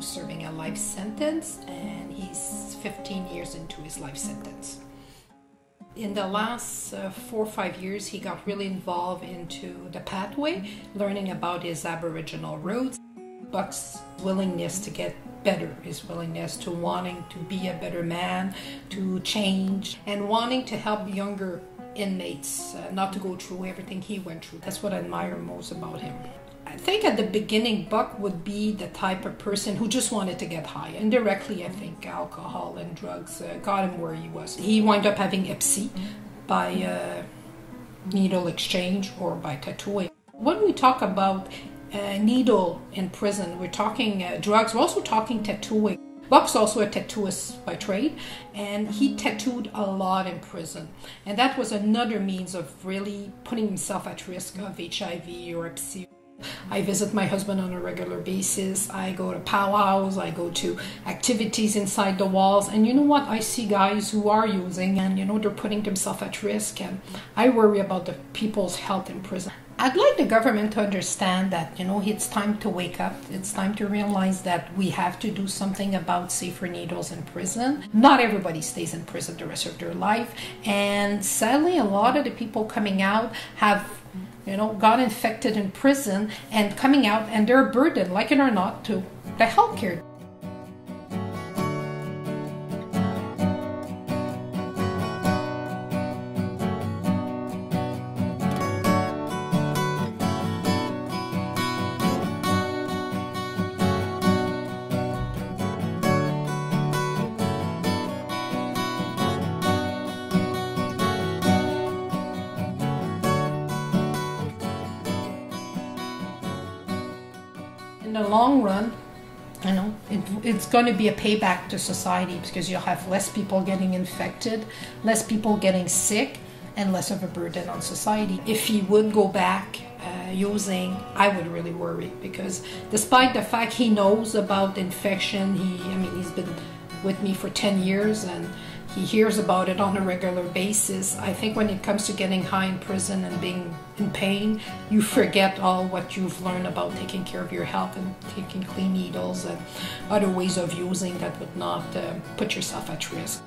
who's serving a life sentence, and he's 15 years into his life sentence. In the last 4 or 5 years, he got really involved into the pathway, learning about his Aboriginal roots. Buck's willingness to get better, his willingness to wanting to be a better man, to change, and wanting to help younger inmates not to go through everything he went through. That's what I admire most about him. I think at the beginning, Buck would be the type of person who just wanted to get high. Indirectly, I think alcohol and drugs got him where he was. He wound up having epilepsy by needle exchange or by tattooing. When we talk about needle in prison, we're talking drugs, we're also talking tattooing. Buck's also a tattooist by trade, and he tattooed a lot in prison. And that was another means of really putting himself at risk of HIV or epilepsy. I visit my husband on a regular basis. I go to powwows, I go to activities inside the walls, and you know what? I see guys who are using, and they're putting themselves at risk, and I worry about the people's health in prison. I'd like the government to understand that, it's time to wake up. It's time to realize that we have to do something about safer needles in prison. Not everybody stays in prison the rest of their life, and sadly, a lot of the people coming out have got infected in prison and coming out, and they're a burden, like it or not, to the healthcare. In the long run, it's going to be a payback to society, because you'll have less people getting infected, less people getting sick, and less of a burden on society. If he would go back using, I would really worry, because despite the fact he knows about infection, he's been with me for 10 years and he hears about it on a regular basis. I think when it comes to getting high in prison and being in pain, you forget all what you've learned about taking care of your health and taking clean needles and other ways of using that would not put yourself at risk.